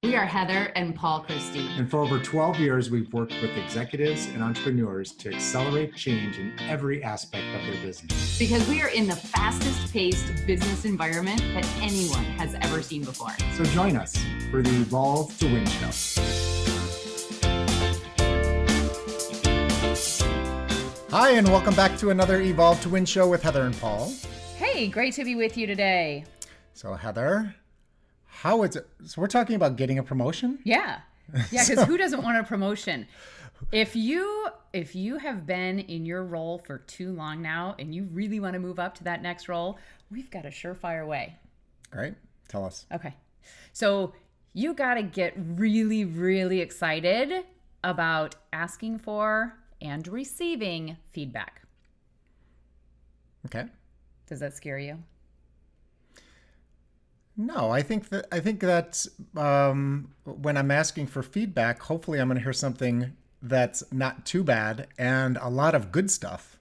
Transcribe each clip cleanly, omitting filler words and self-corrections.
We are Heather and Paul Christie. And for over 12 years, we've worked with executives and entrepreneurs to accelerate change in every aspect of their business. Because we are in the fastest paced business environment that anyone has ever seen before. So join us for the Evolve to Win show. Hi, and welcome back to another Evolve to Win show with Heather and Paul. Hey, great to be with you today. So Heather, how is it? So we're talking about getting a promotion? Yeah, because who doesn't want a promotion? If you have been in your role for too long now and you really want to move up to that next role, we've got a surefire way. All right, tell us. Okay, so you got to get really, really excited about asking for and receiving feedback. Okay. Does that scare you? No, I think that's when I'm asking for feedback, hopefully I'm going to hear something that's not too bad and a lot of good stuff.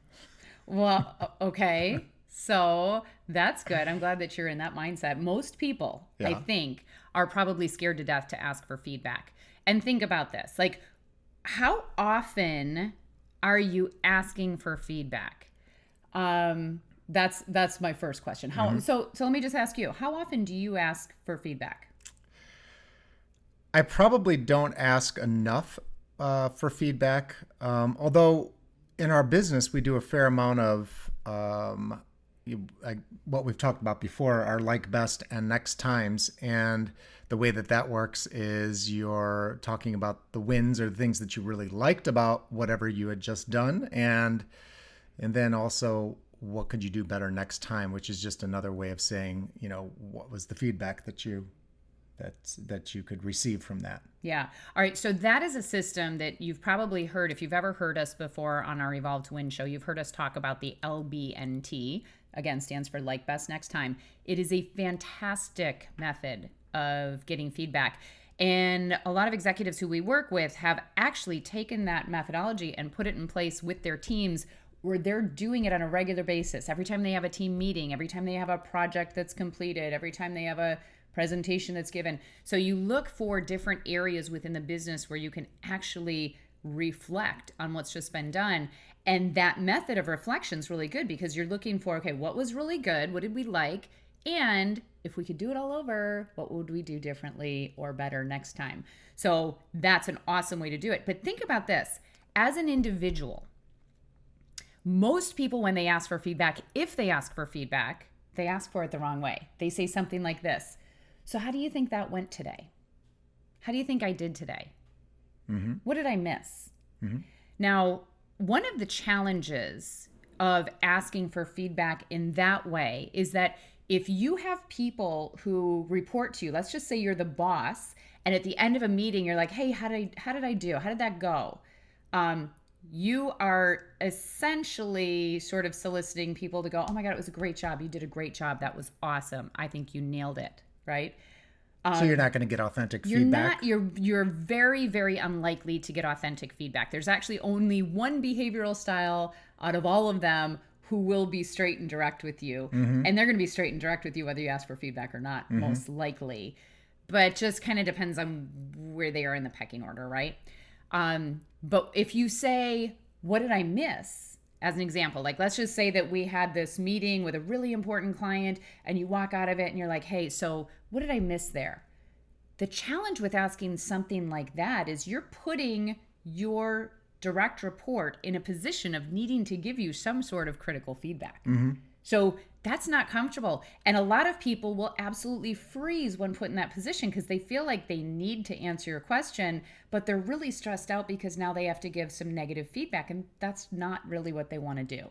Well, okay. So that's good. I'm glad that you're in that mindset. Most people, I think, are probably scared to death to ask for feedback. And think about this. Like, how often are you asking for feedback? That's my first question. So let me just ask you, how often do you ask for feedback? I probably don't ask enough for feedback. Although in our business, we do a fair amount of what we've talked about before, our like, best, and next times. And the way that works is you're talking about the wins or the things that you really liked about whatever you had just done. And then also, what could you do better next time, which is just another way of saying, what was the feedback that you could receive from that. Yeah. All right. So that is a system that you've probably heard. If you've ever heard us before on our Evolve to Win show, you've heard us talk about the LBNT. Again, stands for like, best, next time. It is a fantastic method of getting feedback. And a lot of executives who we work with have actually taken that methodology and put it in place with their teams, where they're doing it on a regular basis. Every time they have a team meeting, every time they have a project that's completed, every time they have a presentation that's given. So you look for different areas within the business where you can actually reflect on what's just been done. And that method of reflection is really good because you're looking for, okay, what was really good? What did we like? And if we could do it all over, what would we do differently or better next time? So that's an awesome way to do it. But think about this. As an individual, most people, when they ask for feedback, if they ask for feedback, they ask for it the wrong way. They say something like this. So how do you think that went today? How do you think I did today? Mm-hmm. What did I miss? Mm-hmm. Now, one of the challenges of asking for feedback in that way is that if you have people who report to you, let's just say you're the boss, and at the end of a meeting, you're like, hey, how did I do? How did that go? You are essentially sort of soliciting people to go, oh my God, it was a great job. You did a great job. That was awesome. I think you nailed it, right? So you're not going to get authentic feedback? You're very, very unlikely to get authentic feedback. There's actually only one behavioral style out of all of them who will be straight and direct with you. Mm-hmm. And they're going to be straight and direct with you whether you ask for feedback or not, mm-hmm. most likely. But just kind of depends on where they are in the pecking order, right? But if you say, what did I miss? As an example, like let's just say that we had this meeting with a really important client and you walk out of it and you're like, hey, so what did I miss there? The challenge with asking something like that is you're putting your direct report in a position of needing to give you some sort of critical feedback. Mm-hmm. So that's not comfortable. And a lot of people will absolutely freeze when put in that position because they feel like they need to answer your question, but they're really stressed out because now they have to give some negative feedback, and that's not really what they want to do.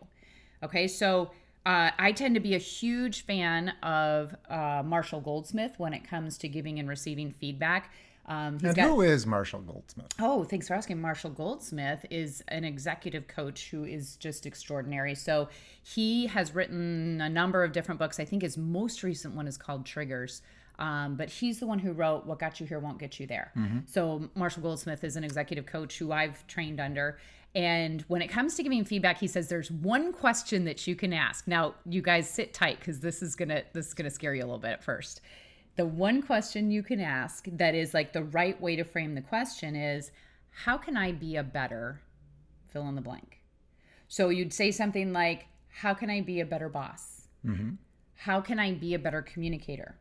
Okay, so I tend to be a huge fan of Marshall Goldsmith when it comes to giving and receiving feedback. Who is Marshall Goldsmith? Oh, thanks for asking. Marshall Goldsmith is an executive coach who is just extraordinary. So he has written a number of different books. I think his most recent one is called Triggers. But he's the one who wrote What Got You Here Won't Get You There. Mm-hmm. So Marshall Goldsmith is an executive coach who I've trained under. And when it comes to giving feedback, he says there's one question that you can ask. Now, you guys sit tight because this is gonna scare you a little bit at first. the one question you can ask that is like the right way to frame the question is, how can I be a better fill in the blank? So you'd say something like, how can I be a better boss? How can I be a better communicator?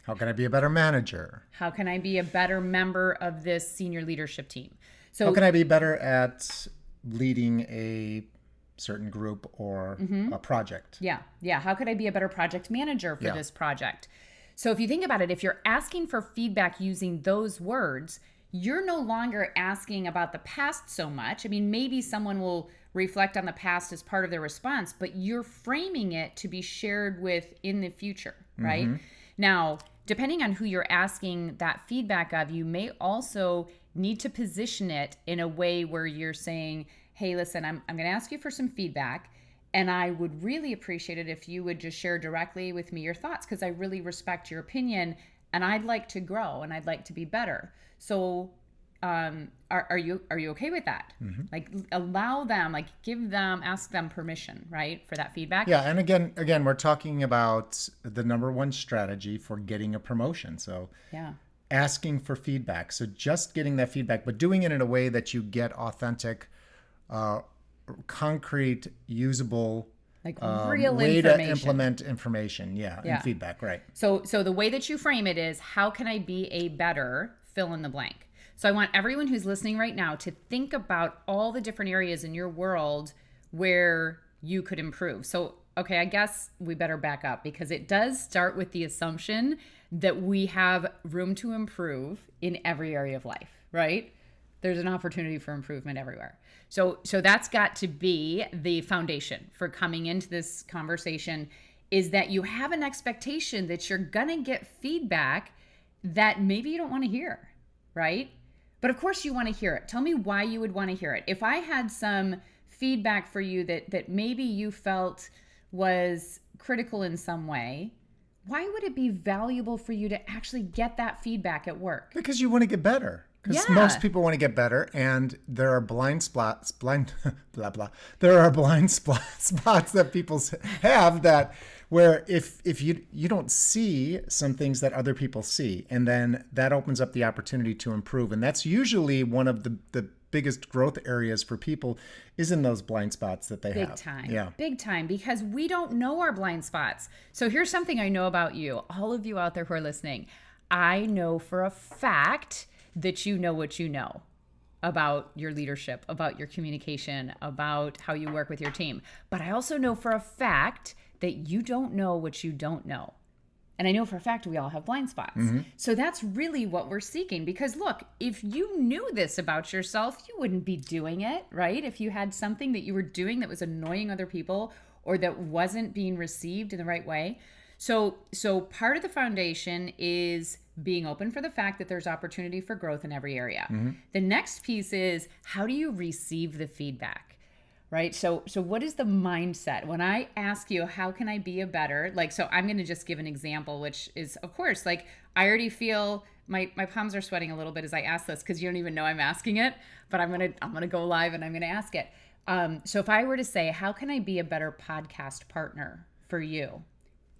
How can I be a better manager? How can I be a better member of this senior leadership team? So how can I be better at leading a certain group or a project? Yeah. How could I be a better project manager for this project? So if you think about it, if you're asking for feedback using those words, you're no longer asking about the past so much. I mean, maybe someone will reflect on the past as part of their response, but you're framing it to be shared with in the future, right? Now, depending on who you're asking that feedback of, you may also need to position it in a way where you're saying, hey, listen, I'm going to ask you for some feedback, and I would really appreciate it if you would just share directly with me your thoughts, because I really respect your opinion, and I'd like to grow, and I'd like to be better. So are you okay with that? Like, allow them, like, ask them permission, right, for that feedback. Yeah, and again, we're talking about the number one strategy for getting a promotion. So Yeah. asking for feedback. So just getting that feedback, but doing it in a way that you get authentic, concrete, usable, Like real way information. to implement information. Yeah. And feedback, right? So the way that you frame it is, how can I be a better fill in the blank? So I want everyone who's listening right now to think about all the different areas in your world where you could improve. So, okay, I guess we better back up, because it does start with the assumption that we have room to improve in every area of life, right? There's an opportunity for improvement everywhere. So that's got to be the foundation for coming into this conversation, is that you have an expectation that you're going to get feedback that maybe you don't want to hear, right? But of course you want to hear it. Tell me why you would want to hear it. If I had some feedback for you that maybe you felt was critical in some way, why would it be valuable for you to actually get that feedback at work? Because you want to get better. Because Yeah. most people want to get better, and there are there are blind spots that people have, that where if you don't see some things that other people see, and then that opens up the opportunity to improve. And that's usually one of the biggest growth areas for people, is in those blind spots that they have. Big time. Yeah. Big time, because we don't know our blind spots. So here's something I know about you, all of you out there who are listening. I know for a fact that you know what you know about your leadership, about your communication, about how you work with your team. But I also know for a fact that you don't know what you don't know. And I know for a fact we all have blind spots. So that's really what we're seeking. Because look, if you knew this about yourself, you wouldn't be doing it, right? If you had something that you were doing that was annoying other people, or that wasn't being received in the right way. So part of the foundation is being open for the fact that there's opportunity for growth in every area. The next piece is, how do you receive the feedback? Right? So what is the mindset? When I ask you, how can I be a better, like, so I'm going to just give an example, which is, of course, like, I already feel my palms are sweating a little bit as I ask this, because you don't even know I'm asking it, but I'm going to go live and I'm going to ask it. So if I were to say, how can I be a better podcast partner for you?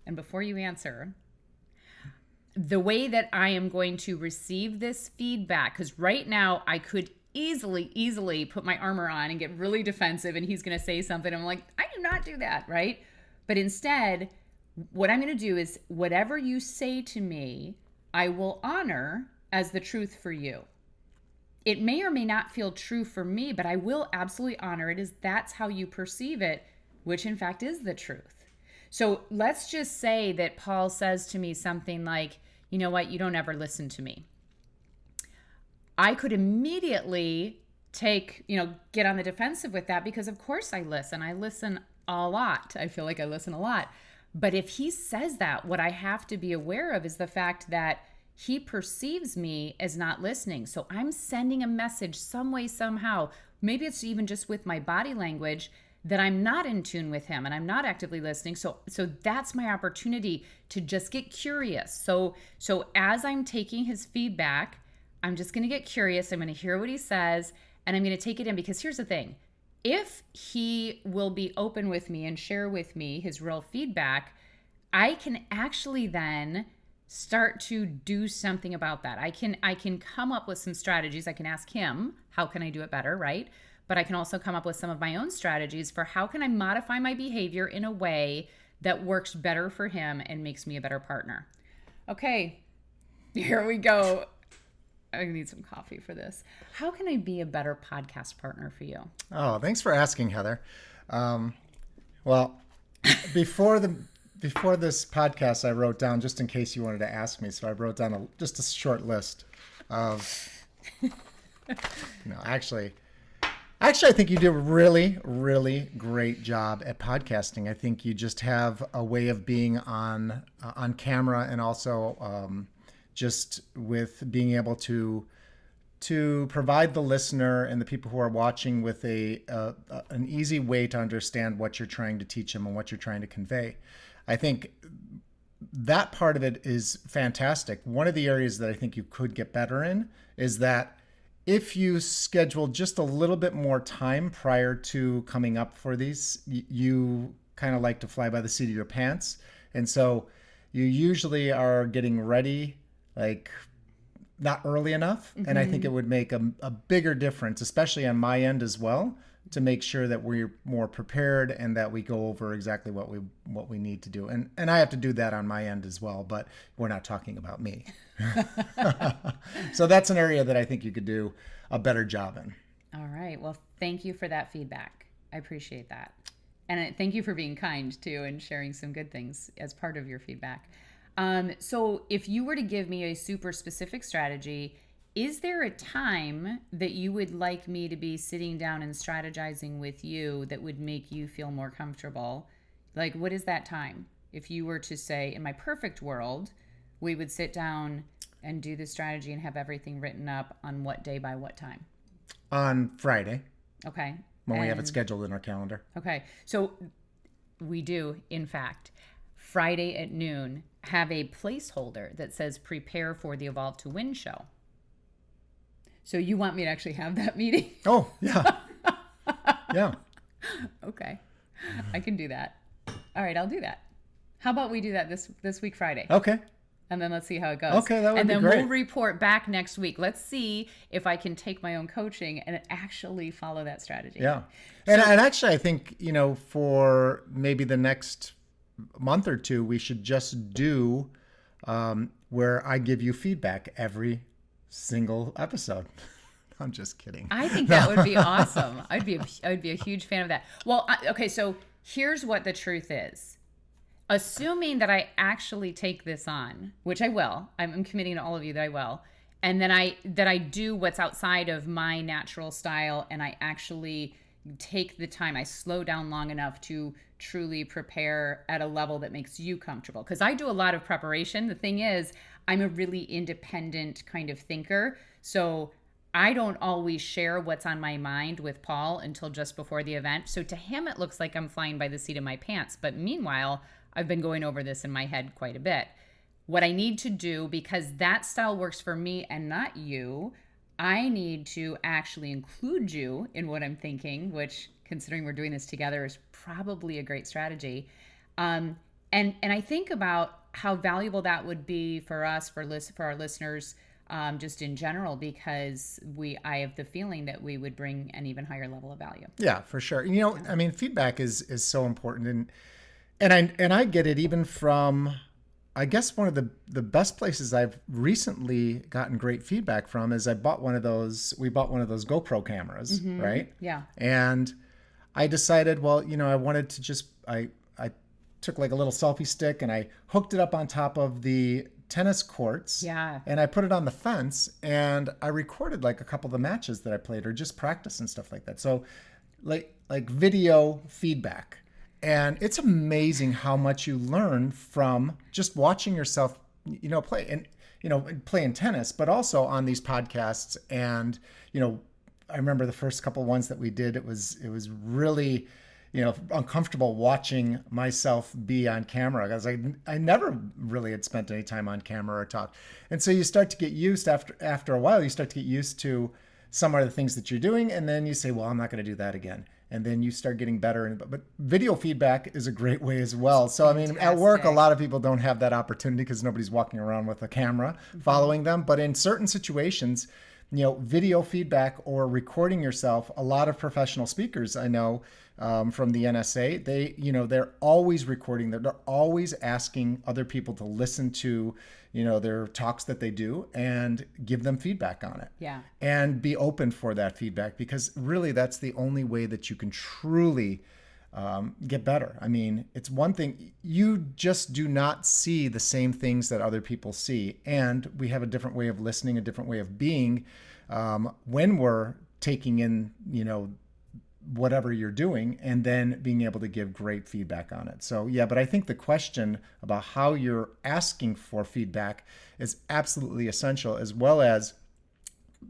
And before you answer, the way that I am going to receive this feedback, because right now I could easily put my armor on and get really defensive, and he's going to say something. I'm like, I do not do that, right? But instead, what I'm going to do is, whatever you say to me, I will honor as the truth for you. It may or may not feel true for me, but I will absolutely honor it as that's how you perceive it, which in fact is the truth. So let's just say that Paul says to me something like, you know what, you don't ever listen to me. I could immediately get on the defensive with that, because of course I listen. I listen a lot. I feel like I listen a lot. But if he says that, what I have to be aware of is the fact that he perceives me as not listening. So I'm sending a message some way, somehow. Maybe it's even just with my body language, that I'm not in tune with him and I'm not actively listening. So that's my opportunity to just get curious. So as I'm taking his feedback, I'm just going to get curious. I'm going to hear what he says, and I'm going to take it in, because here's the thing. If he will be open with me and share with me his real feedback, I can actually then start to do something about that. I can come up with some strategies. I can ask him, how can I do it better, right? But I can also come up with some of my own strategies for how can I modify my behavior in a way that works better for him and makes me a better partner. Okay, here we go. I need some coffee for this. How can I be a better podcast partner for you? Oh, thanks for asking, Heather. Well, before this podcast, I wrote down, just in case you wanted to ask me, so I wrote down just a short list of, actually, I think you do a really, really great job at podcasting. I think you just have a way of being on camera, and also just with being able to provide the listener and the people who are watching with an easy way to understand what you're trying to teach them and what you're trying to convey. I think that part of it is fantastic. One of the areas that I think you could get better in is that if you schedule just a little bit more time prior to coming up for these, you kind of like to fly by the seat of your pants. And so you usually are getting ready like not early enough. Mm-hmm. And I think it would make a bigger difference, especially on my end as well, to make sure that we're more prepared and that we go over exactly what we need to do. And I have to do that on my end as well, but we're not talking about me. So that's an area that I think you could do a better job in. All right. Well, thank you for that feedback. I appreciate that. And thank you for being kind too and sharing some good things as part of your feedback. So if you were to give me a super specific strategy, is there a time that you would like me to be sitting down and strategizing with you that would make you feel more comfortable? Like, what is that time? If you were to say, in my perfect world, we would sit down and do the strategy and have everything written up on what day by what time? On Friday. Okay. When we have it scheduled in our calendar. Okay. So we do, in fact, Friday at noon, have a placeholder that says prepare for the Evolve to Win show. So you want me to actually have that meeting? Oh, yeah. Yeah. Okay. I can do that. All right, I'll do that. How about we do that this week, Friday? Okay. And then let's see how it goes. Okay, that would be great. And then we'll report back next week. Let's see if I can take my own coaching and actually follow that strategy. Yeah. And actually, I think, for maybe the next month or two, we should just do where I give you feedback every single episode. I'm just kidding. I think that would be awesome. I would be a huge fan of that. Well, okay, so here's what the truth is. Assuming that I actually take this on, which I will, I'm committing to all of you that I will, and then I do what's outside of my natural style, and I actually take the time, I slow down long enough to truly prepare at a level that makes you comfortable. Because I do a lot of preparation. The thing is, I'm a really independent kind of thinker. So I don't always share what's on my mind with Paul until just before the event. So to him, it looks like I'm flying by the seat of my pants. But meanwhile, I've been going over this in my head quite a bit. What I need to do, because that style works for me and not you, I need to actually include you in what I'm thinking, which, considering we're doing this together, is probably a great strategy. And I think about how valuable that would be for us, for our listeners, just in general, because I have the feeling that we would bring an even higher level of value. Yeah, for sure. I mean, feedback is so important, and I get it even from, I guess one of the best places I've recently gotten great feedback from is we bought one of those GoPro cameras, mm-hmm. right? Yeah. And I decided, well, I wanted to I took like a little selfie stick and I hooked it up on top of the tennis courts. Yeah. And I put it on the fence and I recorded like a couple of the matches that I played or just practice and stuff like that. So like video feedback. And it's amazing how much you learn from just watching yourself, play and, playing tennis, but also on these podcasts. And, I remember the first couple ones that we did, it was really, uncomfortable watching myself be on camera because I never really had spent any time on camera or talk. And so you start to get used after a while, you start to get used to some are the things that you're doing, and then you say, well, I'm not going to do that again. And then you start getting better. But video feedback is a great way as well. So, I mean, at work, a lot of people don't have that opportunity because nobody's walking around with a camera following them. But in certain situations, video feedback or recording yourself, a lot of professional speakers I know from the NSA, they're always recording. They're always asking other people to listen to, their talks that they do and give them feedback on it. Yeah. And be open for that feedback, because really that's the only way that you can truly get better. I mean, it's one thing, you just do not see the same things that other people see. And we have a different way of listening, a different way of being when we're taking in, whatever you're doing, and then being able to give great feedback on it. So yeah, but I think the question about how you're asking for feedback is absolutely essential, as well as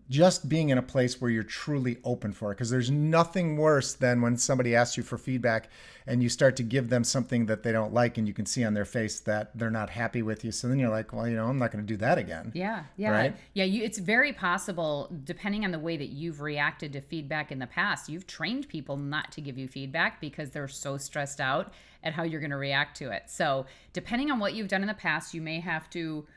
just being in a place where you're truly open for it. Because there's nothing worse than when somebody asks you for feedback and you start to give them something that they don't like, and you can see on their face that they're not happy with you. So then you're like, well, I'm not going to do that again. Yeah. Right? Yeah. It's very possible, depending on the way that you've reacted to feedback in the past, you've trained people not to give you feedback because they're so stressed out at how you're going to react to it. So depending on what you've done in the past, you may have to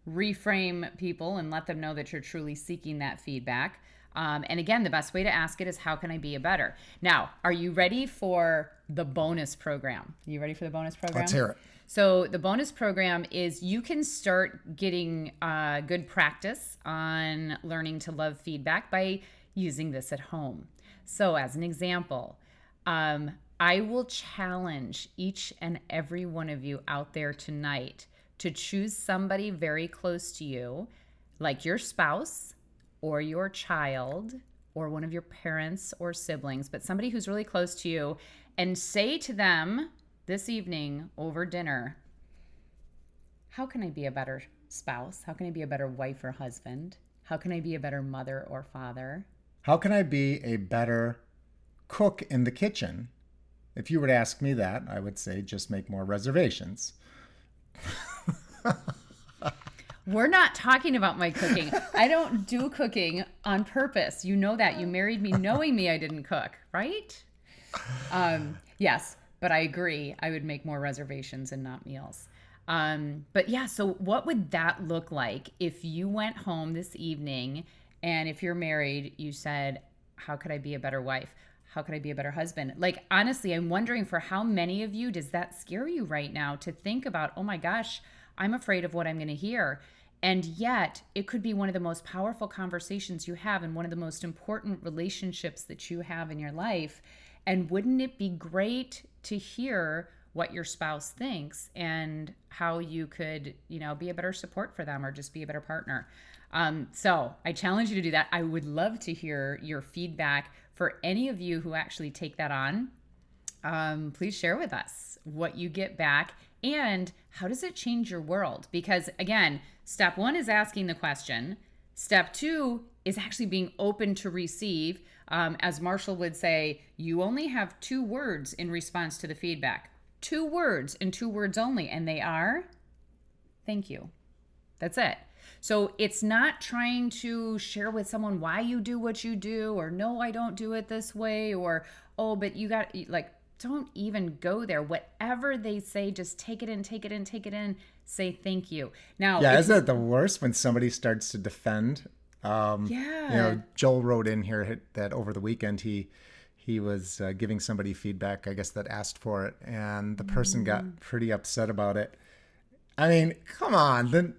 reframe people and let them know that you're truly seeking that feedback. And again, the best way to ask it is, how can I be a better? Now, are you ready for the bonus program? You ready for the bonus program? Let's hear it. So the bonus program is you can start getting good practice on learning to love feedback by using this at home. So as an example, I will challenge each and every one of you out there tonight to choose somebody very close to you, like your spouse or your child or one of your parents or siblings, but somebody who's really close to you, and say to them this evening over dinner, how can I be a better spouse? How can I be a better wife or husband? How can I be a better mother or father? How can I be a better cook in the kitchen? If you were to ask me that, I would say just make more reservations. We're not talking about my cooking. I don't do cooking on purpose. You know that. You married me knowing me I didn't cook, right? Yes, but I agree. I would make more reservations and not meals. But yeah, so what would that look like if you went home this evening and if you're married, you said, how could I be a better wife? How could I be a better husband? Like, honestly, I'm wondering, for how many of you does that scare you right now to think about, oh my gosh, I'm afraid of what I'm going to hear. And yet it could be one of the most powerful conversations you have and one of the most important relationships that you have in your life. And wouldn't it be great to hear what your spouse thinks and how you could, be a better support for them or just be a better partner? So I challenge you to do that. I would love to hear your feedback. For any of you who actually take that on, please share with us what you get back and how does it change your world? Because again, step one is asking the question. Step two is actually being open to receive. As Marshall would say, you only have 2 words in response to the feedback. 2 words and 2 words only. And they are, thank you. That's it. So it's not trying to share with someone why you do what you do, or no, I don't do it this way, or, oh, but you got, like, don't even go there. Whatever they say, just take it in, take it in, take it in. Say thank you. Now, yeah, isn't it the worst when somebody starts to defend? Joel wrote in here that over the weekend he was giving somebody feedback, I guess, that asked for it, and the person got pretty upset about it. I mean, come on, then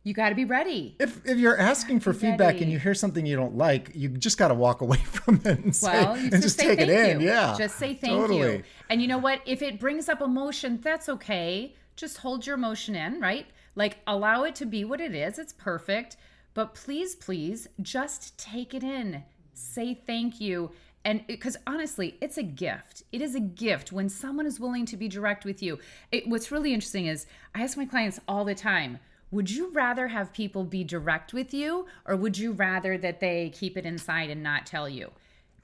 you got to be ready. If you're asking for feedback and you hear something you don't like, you just got to walk away from it and just take it in. Yeah, just say thank you. And you know what? If it brings up emotion, that's okay. Just hold your emotion in, right? Like, allow it to be what it is. It's perfect. But please, just take it in. Say thank you. And because honestly, it's a gift. It is a gift when someone is willing to be direct with you. What's really interesting is I ask my clients all the time, would you rather have people be direct with you, or would you rather that they keep it inside and not tell you?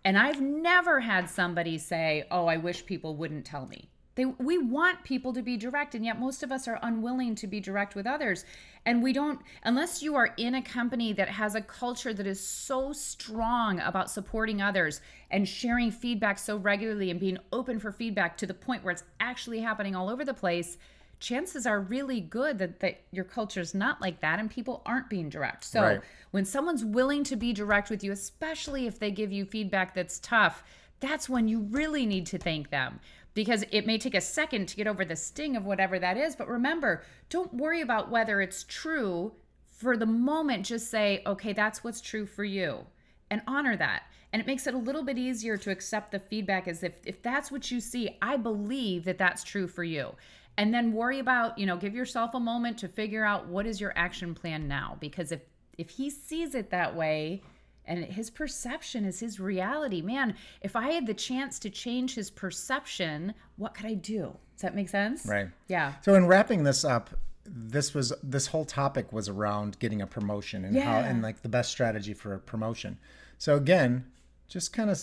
And I've never had somebody say, oh, I wish people wouldn't tell me. We want people to be direct, and yet most of us are unwilling to be direct with others. And we don't, unless you are in a company that has a culture that is so strong about supporting others and sharing feedback so regularly and being open for feedback to the point where it's actually happening all over the place, chances are really good that your culture is not like that and people aren't being direct. So Right. when someone's willing to be direct with you, especially if they give you feedback that's tough, that's when you really need to thank them, because it may take a second to get over the sting of whatever that is. But remember, don't worry about whether it's true. For the moment, just say, okay, that's what's true for you, and honor that. And it makes it a little bit easier to accept the feedback as if that's what you see, I believe that that's true for you. And then worry about, give yourself a moment to figure out what is your action plan now. Because if he sees it that way, and his perception is his reality, man, if I had the chance to change his perception, what could I do? Does that make sense? Right. Yeah. So in wrapping this up, this whole topic was around getting a promotion and how, and like the best strategy for a promotion. So again, just kind of,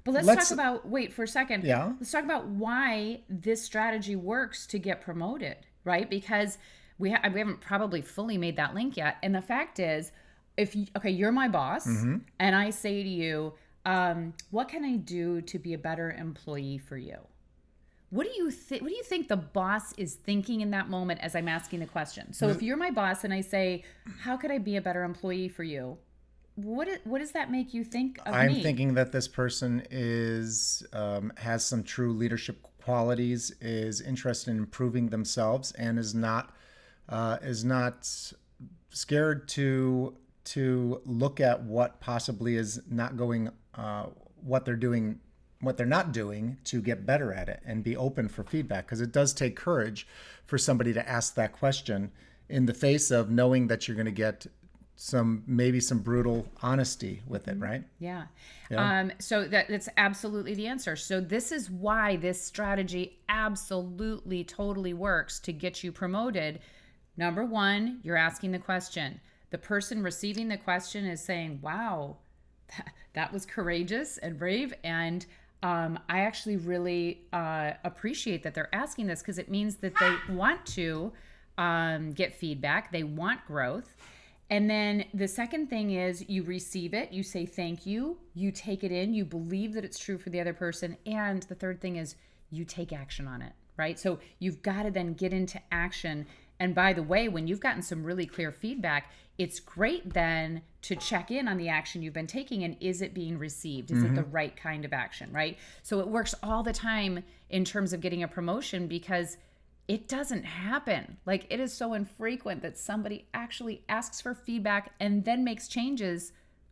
but let's talk about, wait for a second. Yeah. Let's talk about why this strategy works to get promoted, right? Because we haven't probably fully made that link yet. And the fact is, you're my boss, and I say to you, what can I do to be a better employee for you? What do you think the boss is thinking in that moment as I'm asking the question? So if you're my boss and I say, how could I be a better employee for you? What does that make you think of me? I'm thinking that this person is has some true leadership qualities, is interested in improving themselves, and is not scared to look at what possibly is not going, what they're not doing to get better at it, and be open for feedback. Because it does take courage for somebody to ask that question in the face of knowing that you're going to get maybe some brutal honesty with it, right? Yeah. Yeah. So that's absolutely the answer. So this is why this strategy absolutely totally works to get you promoted. Number one, you're asking the question. The person receiving the question is saying, wow, that was courageous and brave. And I actually really appreciate that they're asking this, because it means that they want to get feedback. They want growth. And then the second thing is you receive it, you say thank you, you take it in, you believe that it's true for the other person. And the third thing is you take action on it, right? So you've got to then get into action. And by the way, when you've gotten some really clear feedback, it's great then to check in on the action you've been taking, and is it being received? Is it the right kind of action, right? So it works all the time in terms of getting a promotion, because it doesn't happen. Like, it is so infrequent that somebody actually asks for feedback and then makes changes.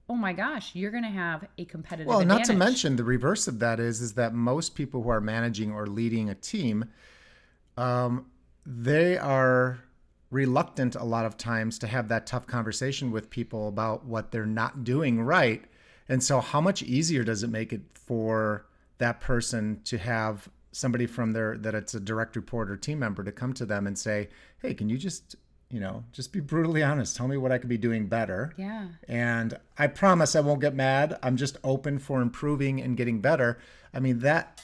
Oh my gosh, you're going to have a competitive advantage. Not to mention the reverse of that is that most people who are managing or leading a team, they are reluctant a lot of times to have that tough conversation with people about what they're not doing right. And so how much easier does it make it for that person to have somebody from that it's a direct report or team member to come to them and say, hey, can you just be brutally honest. Tell me what I could be doing better. Yeah. And I promise I won't get mad. I'm just open for improving and getting better. I mean, that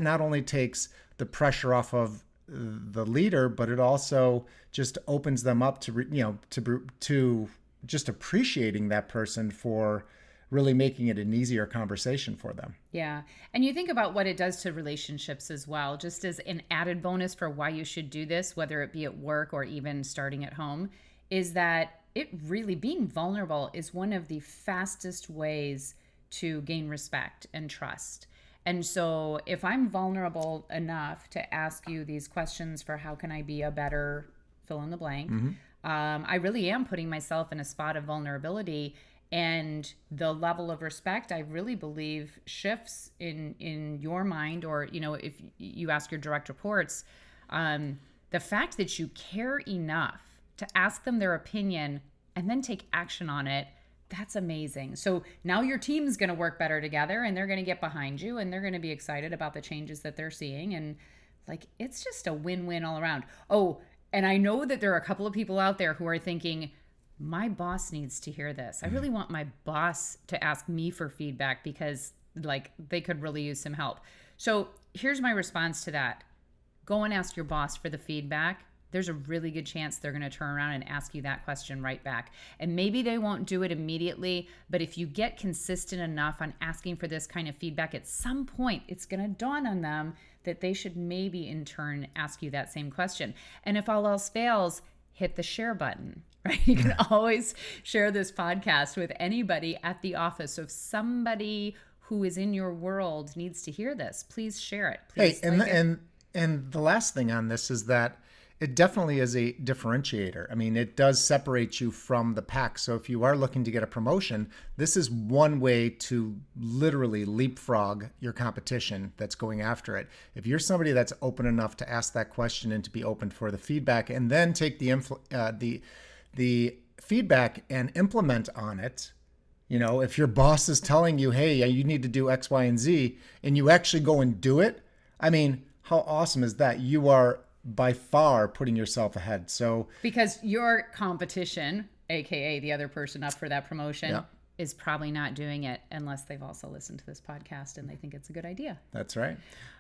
not only takes the pressure off of the leader, but it also just opens them up to just appreciating that person for really making it an easier conversation for them. Yeah. And you think about what it does to relationships as well, just as an added bonus for why you should do this, whether it be at work or even starting at home, is that it really, being vulnerable is one of the fastest ways to gain respect and trust. And so if I'm vulnerable enough to ask you these questions for how can I be a better fill in the blank, I really am putting myself in a spot of vulnerability. And the level of respect, I really believe, shifts in your mind, or, if you ask your direct reports, the fact that you care enough to ask them their opinion and then take action on it, that's amazing. So now your team's going to work better together, and they're going to get behind you, and they're going to be excited about the changes that they're seeing. And it's just a win-win all around. Oh, and I know that there are a couple of people out there who are thinking, my boss needs to hear this. I really want my boss to ask me for feedback, because they could really use some help. So here's my response to that. go and ask your boss for the feedback. There's a really good chance they're going to turn around and ask you that question right back. And maybe they won't do it immediately, but if you get consistent enough on asking for this kind of feedback, at some point it's going to dawn on them that they should maybe in turn ask you that same question. And if all else fails, hit the share button, right? You can always share this podcast with anybody at the office. So if somebody who is in your world needs to hear this, please share it. Please and the last thing on this is that it definitely is a differentiator. I mean, it does separate you from the pack. So if you are looking to get a promotion, this is one way to literally leapfrog your competition that's going after it. If you're somebody that's open enough to ask that question and to be open for the feedback, and then take the feedback and implement on it. You know, if your boss is telling you, hey, you need to do X, Y, and Z, and you actually go and do it, I mean, how awesome is that? You are by far putting yourself ahead. So because your competition, aka the other person up for that promotion, is probably not doing it unless they've also listened to this podcast and they think it's a good idea. That's right.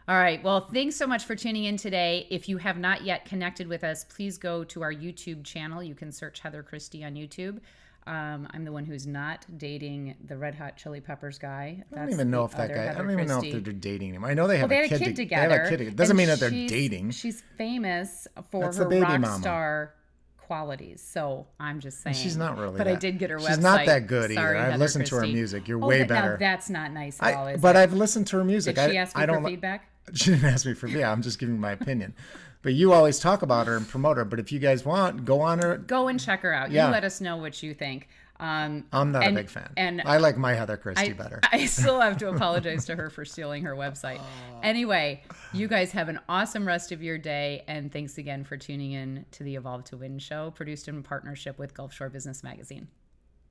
All right. Well, thanks so much for tuning in today. If you have not yet connected with us, please go to our YouTube channel. You can search Heather Christie on YouTube. I'm the one who's not dating the Red Hot Chili Peppers guy. I don't even know if that guy. Heather I don't even know Christie. if they're dating him. I know they have They a had kid a kid together. They have a kid. It doesn't and mean that they're dating. She's famous for That's her the baby rock mama. star qualities. So I'm just saying. She's not really. But that. I did get her website. She's not that good Sorry, either. I've Heather listened to her Christie. music. You're way better. Now that's not nice at all, is But it? I've listened to her music. Did she ask you I for don't, feedback? She didn't ask me for. Yeah, I'm just giving my opinion. But you always talk about her and promote her. But if you guys want, go on her. Go and check her out. Yeah. You let us know what you think. I'm not a big fan. And I like my Heather Christie better. I still have to apologize to her for stealing her website. Anyway, you guys have an awesome rest of your day. And thanks again for tuning in to the Evolve to Win show, produced in partnership with Gulf Shore Business Magazine.